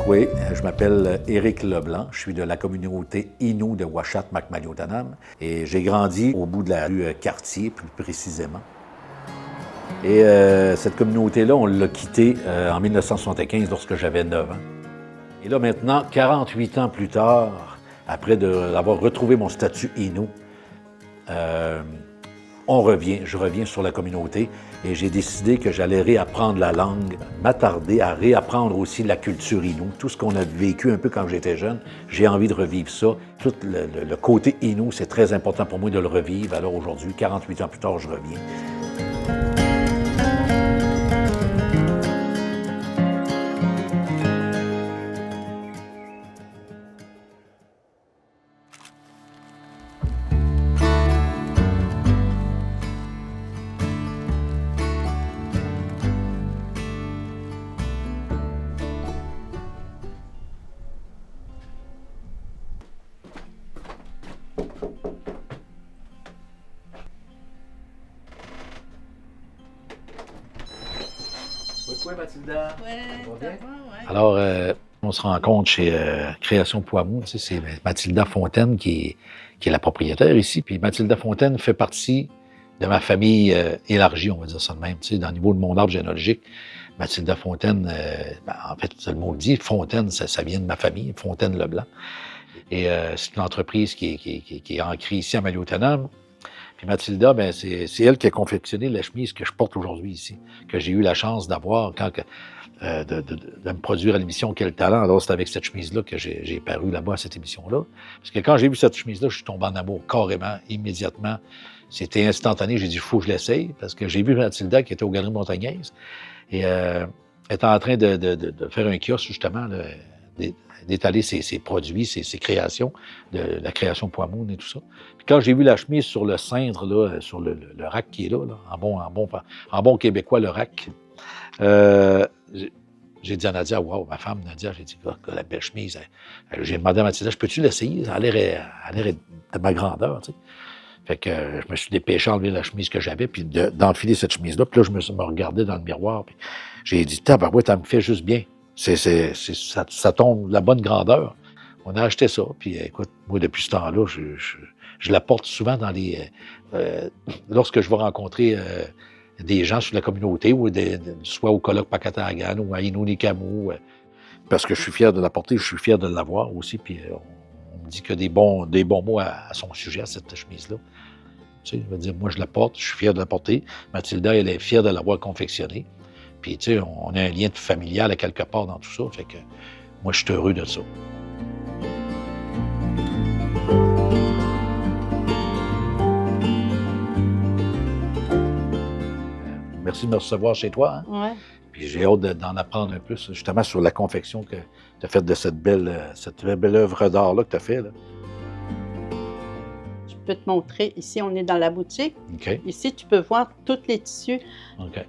Oui, je m'appelle Éric Leblanc. Je suis de la communauté Innu de Uashat-Makmaliotanam et j'ai grandi au bout de la rue Cartier, plus précisément. Et cette communauté-là, on l'a quittée en 1975 lorsque j'avais 9 ans. Et là, maintenant, 48 ans plus tard, après d'avoir retrouvé mon statut Innu, je reviens sur la communauté et j'ai décidé que j'allais réapprendre la langue, m'attarder à réapprendre aussi la culture Innu, tout ce qu'on a vécu un peu quand j'étais jeune. J'ai envie de revivre ça. Tout le côté Innu, c'est très important pour moi de le revivre. Alors aujourd'hui, 48 ans plus tard, je reviens. Oui, Mathilda. Oui, ça va, ouais. Alors, on se rencontre chez Création Poimou. Tu sais, c'est Mathilda Fontaine qui est la propriétaire ici. Puis Mathilda Fontaine fait partie de ma famille élargie, on va dire ça de même. Tu sais, dans le niveau de mon arbre généalogique, Mathilda Fontaine, en fait, le mot dit, Fontaine, ça vient de ma famille, Fontaine Leblanc. Et c'est une entreprise qui est ancrée ici à Maliotanam. Puis Mathilda, ben, c'est elle qui a confectionné la chemise que je porte aujourd'hui ici, que j'ai eu la chance d'avoir de me produire à l'émission Quel talent. Alors, c'est avec cette chemise-là que j'ai paru là-bas à cette émission-là. Parce que quand j'ai vu cette chemise-là, je suis tombé en amour carrément, immédiatement. C'était instantané. J'ai dit, il faut que je l'essaye. Parce que j'ai vu Mathilda qui était aux Galeries Montagnaise et elle était en train de faire un kiosque, justement, là, d'étaler ses produits, ses créations, de la création Poimoun et tout ça. Puis quand j'ai vu la chemise sur le cintre, là, sur le rack qui est là, en bon québécois, le rack, j'ai dit à Nadia, wow, ma femme Nadia, j'ai dit, la belle chemise. J'ai demandé à Mathilda, peux-tu l'essayer? Ça a l'air de ma grandeur, tu sais. Fait que je me suis dépêché à enlever la chemise que j'avais, puis d'enfiler cette chemise-là. Puis là, je me regardais dans le miroir, puis j'ai dit, tabarouette, ça me fait juste bien. Ça tombe de la bonne grandeur. On a acheté ça, puis écoute, moi, depuis ce temps-là, je la porte souvent dans les... lorsque je vais rencontrer des gens sur la communauté, ou soit au colloque Pakatagan ou à Innu-Nikamu, parce que je suis fier de la porter, je suis fier de l'avoir aussi, puis on me dit que des bons mots à son sujet, à cette chemise-là. Tu sais, je veux dire, moi, je la porte, je suis fier de la porter. Mathilda, elle est fière de l'avoir confectionnée. Puis, tu sais, on a un lien familial à quelque part dans tout ça. Fait que moi, je suis heureux de ça. Merci de me recevoir chez toi. Hein? Ouais. Puis j'ai hâte d'en apprendre un peu, justement, sur la confection que tu as faite de cette belle œuvre d'art-là que tu as faite. Je peux te montrer. Ici, on est dans la boutique. OK. Ici, tu peux voir tous les tissus. OK.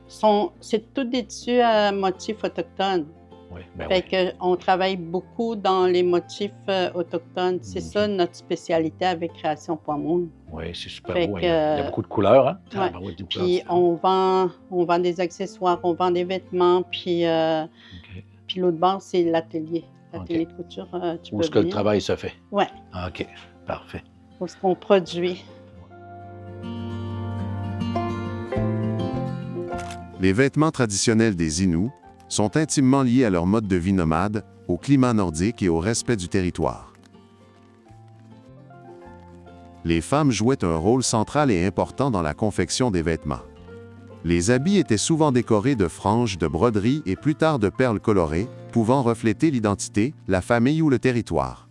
C'est tous des tissus à motifs autochtones. Oui, ben Fait qu'on travaille beaucoup dans les motifs autochtones. C'est ça notre spécialité avec Création Poimoun. Oui, c'est super Fait beau. que, Il y a beaucoup de couleurs, hein? Ouais. Ben oui, des couleurs Puis différentes. on vend des accessoires, on vend des vêtements, puis OK. l'autre bord, c'est l'atelier. L'atelier OK. de couture, tu Où peux est-ce que le venir. travail se fait? Oui, OK, parfait. où est-ce qu'on produit. Les vêtements traditionnels des Inuits sont intimement liés à leur mode de vie nomade, au climat nordique et au respect du territoire. Les femmes jouaient un rôle central et important dans la confection des vêtements. Les habits étaient souvent décorés de franges, de broderies et plus tard de perles colorées, pouvant refléter l'identité, la famille ou le territoire.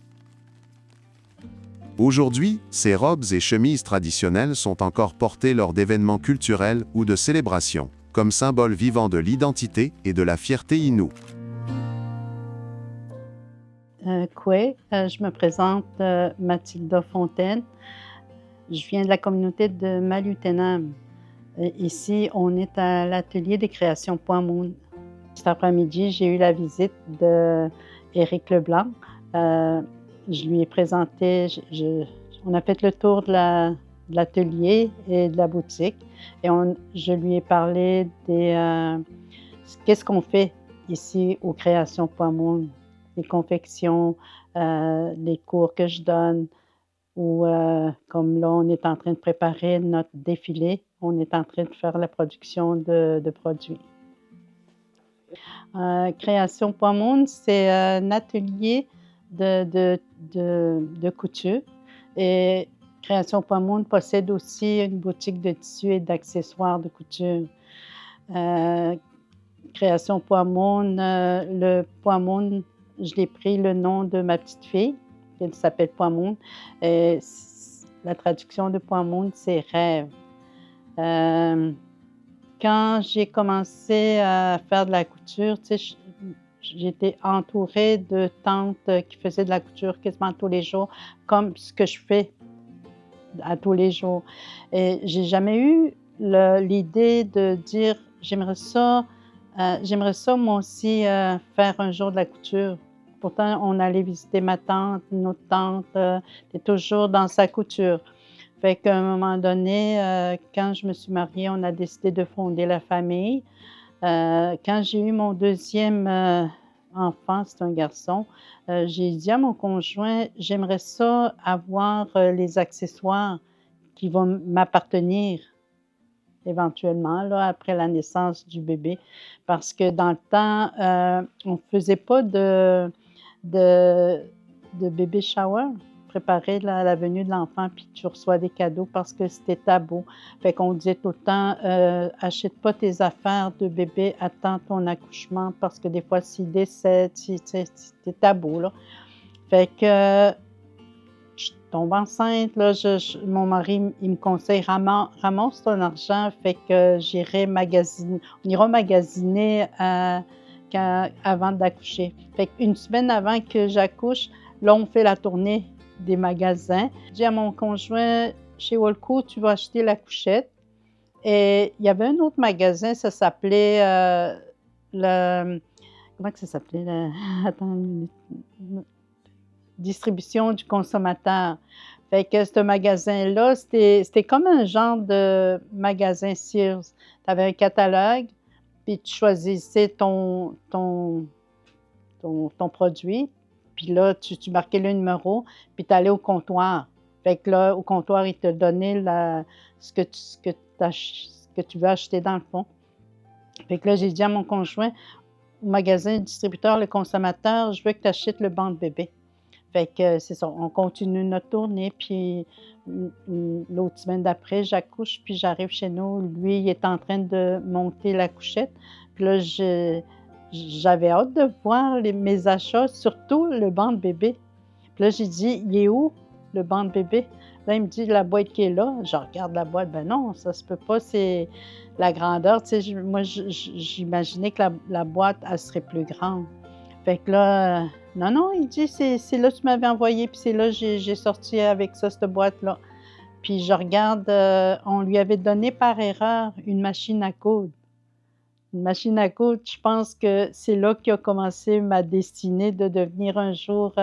Aujourd'hui, ces robes et chemises traditionnelles sont encore portées lors d'événements culturels ou de célébrations, comme symbole vivant de l'identité et de la fierté Innu. Je me présente Mathilda Fontaine. Je viens de la communauté de Maliotanam. Ici, on est à l'atelier des créations Poimoun. Cet après-midi, j'ai eu la visite d'Éric Leblanc. Je lui ai présenté, on a fait le tour de l'atelier et de la boutique. Et je lui ai parlé qu'est-ce qu'on fait ici aux Créations Poimoun. les confections, les cours que je donne, ou comme là, on est en train de préparer notre défilé, on est en train de faire la production de produits. Création Poimonde, c'est un atelier de couture. Et Création Poimonde possède aussi une boutique de tissus et d'accessoires de couture. Création Poimonde, le Poimonde, je l'ai pris le nom de ma petite fille, elle s'appelle Poimonde. Et la traduction de Poimonde, c'est rêve. Quand j'ai commencé à faire de la couture, tu sais, j'étais entourée de tantes qui faisaient de la couture quasiment tous les jours, comme ce que je fais à tous les jours. Et j'ai jamais eu l'idée de dire j'aimerais ça moi aussi faire un jour de la couture. Pourtant, on allait visiter ma tante, notre tante est toujours dans sa couture. Fait qu'à un moment donné, quand je me suis mariée, on a décidé de fonder la famille. Quand j'ai eu mon deuxième enfant, c'est un garçon, j'ai dit à mon conjoint, j'aimerais ça avoir les accessoires qui vont m'appartenir éventuellement, là, après la naissance du bébé. Parce que dans le temps, on ne faisait pas de baby shower, préparer la venue de l'enfant, puis tu reçois des cadeaux parce que c'était tabou. Fait qu'on disait tout le temps, achète pas tes affaires de bébé, attends ton accouchement, parce que des fois, s'il décède, c'est tabou, là. Fait que je tombe enceinte, là, mon mari, il me conseille, ramasse ton argent, fait que on ira magasiner avant d'accoucher. Fait qu'une semaine avant que j'accouche, là, on fait la tournée des magasins. Je dis à mon conjoint, chez Walco, tu vas acheter la couchette. Et il y avait un autre magasin, ça s'appelait comment que ça s'appelait? Attends une minute. Distribution du consommateur. Fait que ce magasin-là, c'était comme un genre de magasin Sears. Tu avais un catalogue, puis tu choisissais ton produit, puis là, tu marquais le numéro, puis tu allais au comptoir. Fait que là, au comptoir, ils te donnaient ce que tu veux acheter dans le fond. Fait que là, j'ai dit à mon conjoint, au magasin distributeur, le consommateur, je veux que tu achètes le banc de bébé. Fait que c'est ça, on continue notre tournée, puis l'autre semaine d'après, j'accouche, puis j'arrive chez nous. Lui, il est en train de monter la couchette. Puis là, j'avais hâte de voir mes achats, surtout le banc de bébé. Puis là, j'ai dit, il est où le banc de bébé? Là, il me dit, la boîte qui est là. Je regarde la boîte, ben non, ça se peut pas, c'est la grandeur. Tu sais, moi, j'imaginais que la boîte, elle serait plus grande. Fait que là, non, il dit, c'est là que tu m'avais envoyé, puis c'est là que j'ai sorti avec ça, cette boîte-là. Puis je regarde, on lui avait donné par erreur une machine à coudre. Une machine à coudre, je pense que c'est là qu'a commencé ma destinée de devenir un jour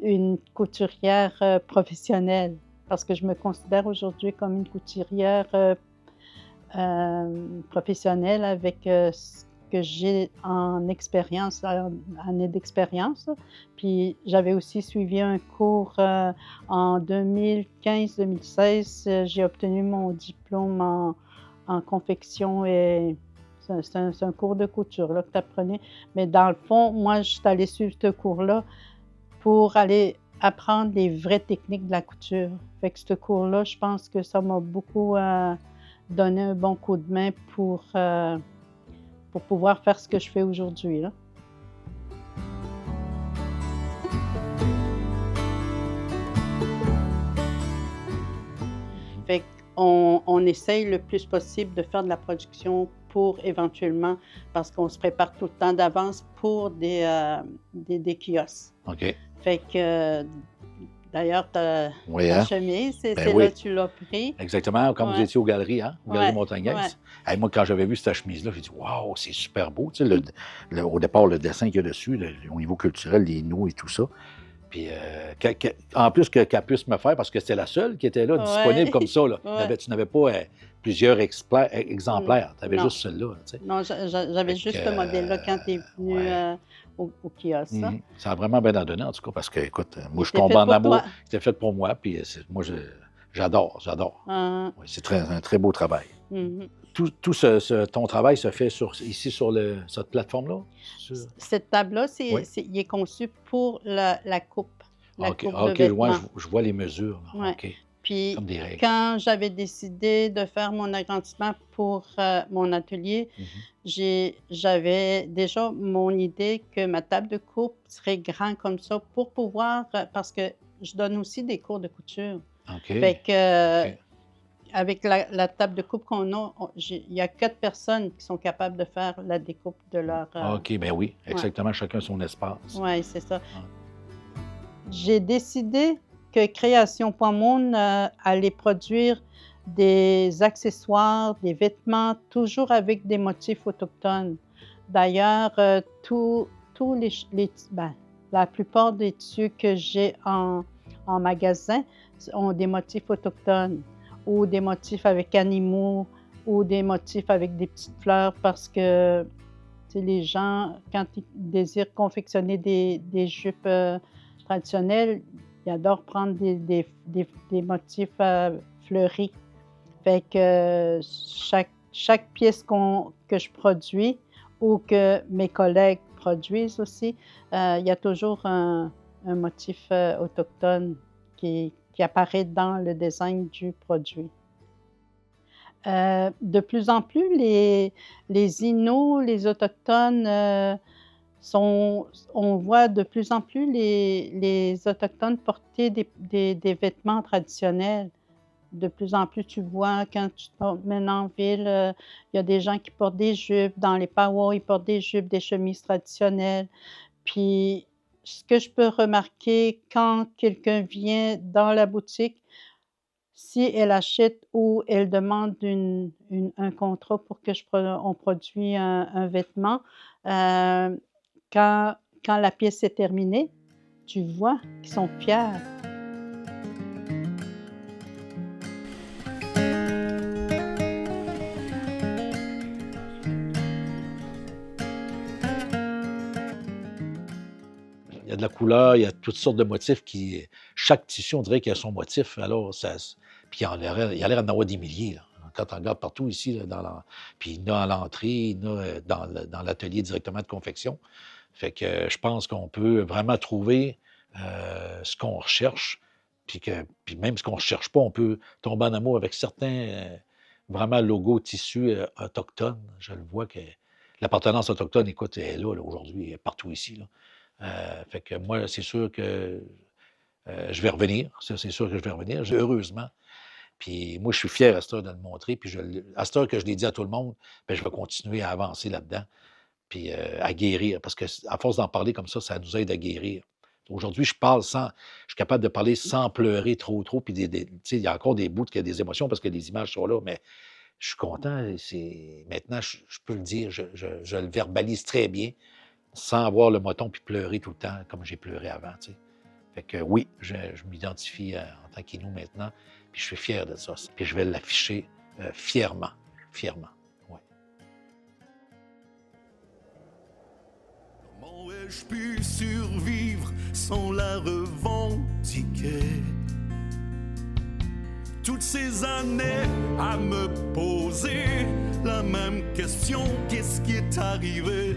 une couturière professionnelle. Parce que je me considère aujourd'hui comme une couturière professionnelle avec ce que j'ai en expérience, année d'expérience. Puis j'avais aussi suivi un cours en 2015-2016. J'ai obtenu mon diplôme en confection et c'est un cours de couture là, que tu apprenais. Mais dans le fond, moi, je suis allée suivre ce cours-là pour aller apprendre les vraies techniques de la couture. Fait que ce cours-là, je pense que ça m'a beaucoup donné un bon coup de main pour pouvoir faire ce que je fais aujourd'hui, là. Fait qu'on essaye le plus possible de faire de la production pour éventuellement, parce qu'on se prépare tout le temps d'avance pour des kiosques. OK. Fait que, d'ailleurs, ta chemise, c'est oui. là que tu l'as pris. Exactement, comme vous étiez aux galeries, hein? Aux galeries Montagnaise. Ouais. Hey, moi, quand j'avais vu cette chemise-là, j'ai dit, waouh, c'est super beau. Tu sais, au départ, le dessin qu'il y a dessus, au niveau culturel, les nœuds et tout ça. Puis, en plus qu'elle puisse me faire, parce que c'était la seule qui était là, disponible comme ça. Là. Tu n'avais pas plusieurs exemplaires. Tu avais Non. juste celle-là. Tu sais. Non, j'avais juste ce modèle-là quand tu es venu au kiosque. Ça a vraiment bien donné, en tout cas, parce que, écoute, moi, je C'était tombe fait en pour amour. toi. C'était fait pour moi, puis moi, j'adore. Oui, c'est un très beau travail. Tout ton travail se fait ici sur cette plateforme-là? Cette table-là, Oui. il est conçu pour la coupe. La OK, coupe de OK, vêtements. ouais, je vois les mesures. Là. Ouais. OK, Puis, comme des règles. quand j'avais décidé de faire mon agrandissement pour mon atelier, j'avais déjà mon idée que ma table de coupe serait grande comme ça pour pouvoir, parce que je donne aussi des cours de couture. OK. Fait que, avec la table de coupe qu'on a, il y a 4 personnes qui sont capables de faire la découpe de leur... OK, bien oui, exactement, chacun son espace. Oui, c'est ça. J'ai décidé que Création Poimoun allait produire des accessoires, des vêtements, toujours avec des motifs autochtones. D'ailleurs, la plupart des tissus que j'ai en magasin ont des motifs autochtones ou des motifs avec animaux ou des motifs avec des petites fleurs parce que les gens, quand ils désirent confectionner des jupes traditionnelles, ils adorent prendre des motifs fleuris. Fait que chaque pièce que je produis ou que mes collègues produisent aussi, il y a toujours un motif autochtone qui apparaît dans le design du produit. De plus en plus, les Inuits, les Autochtones, on voit de plus en plus les Autochtones porter des vêtements traditionnels. De plus en plus, tu vois, quand tu te promènes en ville, il y a des gens qui portent des jupes. Dans les powwows, ils portent des jupes, des chemises traditionnelles. Puis, ce que je peux remarquer quand quelqu'un vient dans la boutique, si elle achète ou elle demande un contrat pour que on produise un vêtement, quand la pièce est terminée, tu vois qu'ils sont fiers. Il y a de la couleur, il y a toutes sortes de motifs chaque tissu, on dirait qu'il a son motif. Alors, puis il a l'air d'en avoir des milliers. Là. Quand on regarde partout ici, là, puis il y en a à l'entrée, il y en a dans l'atelier directement de confection. Fait que je pense qu'on peut vraiment trouver ce qu'on recherche, puis même ce qu'on ne recherche pas, on peut tomber en amour avec certains vraiment logos tissus autochtones. Je le vois que l'appartenance autochtone, écoute, elle est là aujourd'hui, partout ici. Là. Fait que moi, c'est sûr que je vais revenir. Ça, c'est sûr que je vais revenir, heureusement. Puis moi, je suis fier à cette heure de le montrer. Puis à cette heure que je l'ai dit à tout le monde, bien, je vais continuer à avancer là-dedans, puis à guérir. Parce qu'à force d'en parler comme ça nous aide à guérir. Aujourd'hui, je suis capable de parler sans pleurer trop. Puis il y a encore des bouts qui ont des émotions parce que les images sont là, mais je suis content. Maintenant, je peux le dire, je le verbalise très bien, sans avoir le moton puis pleurer tout le temps comme j'ai pleuré avant, tu sais. Fait que oui, je m'identifie en tant qu'Inou maintenant, puis je suis fier de ça. Puis je vais l'afficher fièrement, oui. Comment ai-je pu survivre sans la revendiquer? Toutes ces années à me poser la même question, qu'est-ce qui est arrivé?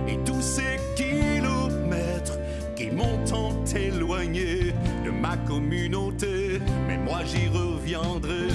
Et tous ces kilomètres qui m'ont tant éloigné de ma communauté, mais moi j'y reviendrai.